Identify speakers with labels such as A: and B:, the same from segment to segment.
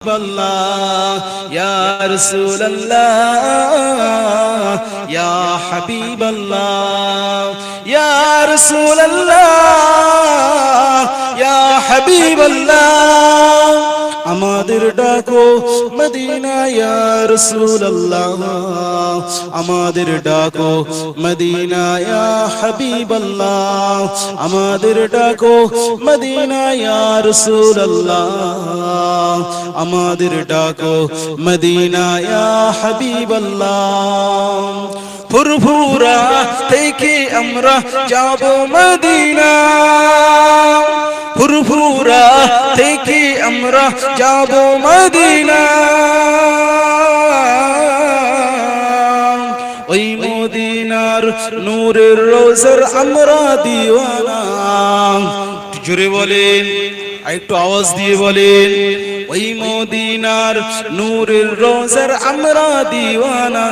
A: Allah ya Rasulallah ya Habiballah ya Rasulallah ya Habiballah আমাদের ডাকো Medina ইয়া রাসূলুল্লাহ আমাদের ডাকো মদিনা ইয়া হাবিবাল্লাহ আমাদের ডাকো মদিনা ইয়া রাসূলুল্লাহ আমাদের ডাকো মদিনা ইয়া হাবিবাল্লাহ ফুরফুরা থেকে আমরা যাব মদিনা ফুরফুরা থেকে আমরা যাব মদিনা ওই মদিনার নূরের রোজার আমরা দিওয়ানা জোরে বলেন একটু আওয়াজ দিয়ে বলেন ওই মদিনার নূরের রোজার আমরা দিওয়ানা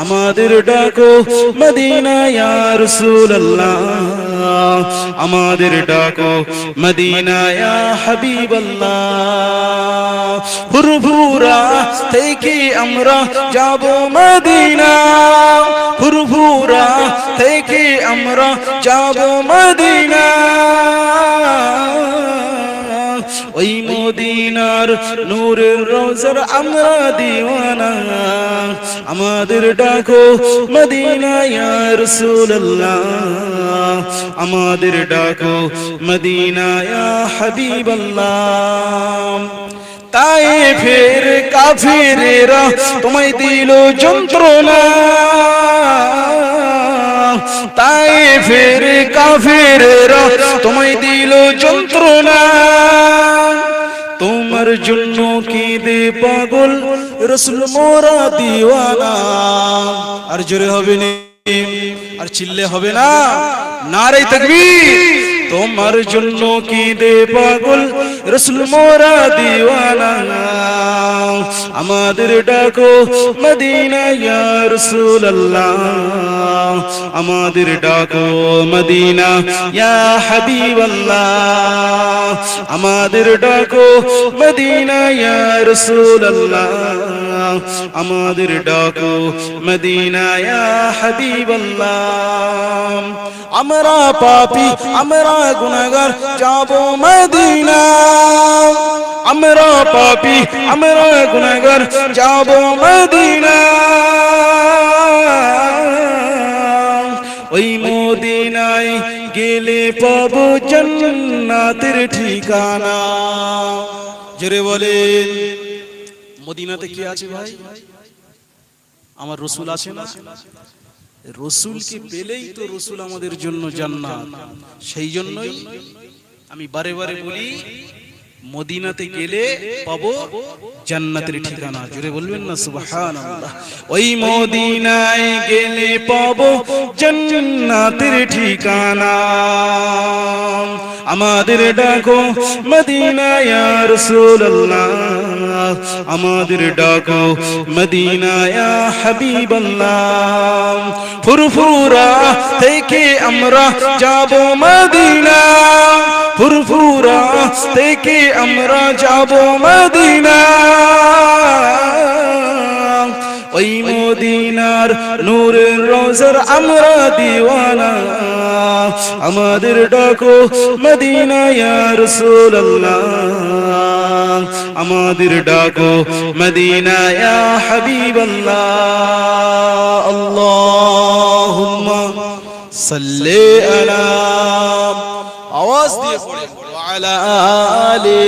A: আমাদের ডাকো মদিনা ইয়া রাসূলুল্লাহ আমাদের ডাকো মদিনা ইয়া হাবিবাল্লাহ ফুরফুরা থেকে আমরা যাব মদিনা ফুরফুরা থেকে আমরা যাব মদিনা ওই মদিনার নূরের রোজার আমরা দিওয়ানা আমাদের ডাকো মদিনা ইয়া রাসূলুল্লাহ আমাদের ডাকো মদিনা ইয়া হাবিবাল্লাহ তায়েফের কাফিরেরা তোমায় দিল যন্ত্রণা তায়েফের কাফিরেরা তোমায় দিল যন্ত্রণা তোমার জন্য কেঁদে পাগল রাসূল মোরা দিওয়ানা আর জোরে হবে না আর চিল্লে হবে না নারে তাকবীর তোমার জন্য কেঁদে পাগল রাসূল মোরা দিওয়ানা আমাদের ডাকো মদিনা ইয়া রাসূলুল্লাহ আমাদের ডাকো মদিনা ইয়া হাবিবাল্লাহ আমাদের ডাকো মদিনা ইয়া রাসূলুল্লাহ আমাদের ডাকো মদিনা ইয়া হাবিবাল্লাহ আমরা পাপী আমরা গুনাহগার যাব মদিনা আমরা পাপী আমরা গুনাহগার যাব মদিনা ওই মদিনায় গেলে পাবো জান্নাতের ঠিকানা জোরে বলেন মদিনাতে কি আছে ভাই আমার রাসূল আছে না রাসূলকে পেলেই তো রাসূল আমাদের জন্য জান্নাত সেই জন্যই আমি বারে বারে বলি মদিনাতে গেলে পাবো জান্নাতের ঠিকানা জোরে বলবেন না সুবহানাল্লাহ ওই মদিনায় গেলে পাবো জান্নাতের ঠিকানা আমাদের ডাকো মদিনা ইয়া রাসূলুল্লাহ আমাদের ডাকো মদিনা ইয়া হাবিবাল্লাহ ফুরফুরা থেকে আমরা যাব মদিনা ফুরফুরা থেকে আমরা যাব মদিনা ওই মদিনার নূরের রোজার আমরা দিওয়ানা আমাদের ডাকো মদিনা ইয়া রাসূলুল্লাহ আমাদের ডাকো মদিনা ইয়া হাবিবাল্লাহ আল্লাহুম্মা সাল্লি আলা আওয়াজ দিয়ে পড়ে ওয়া আলা আলি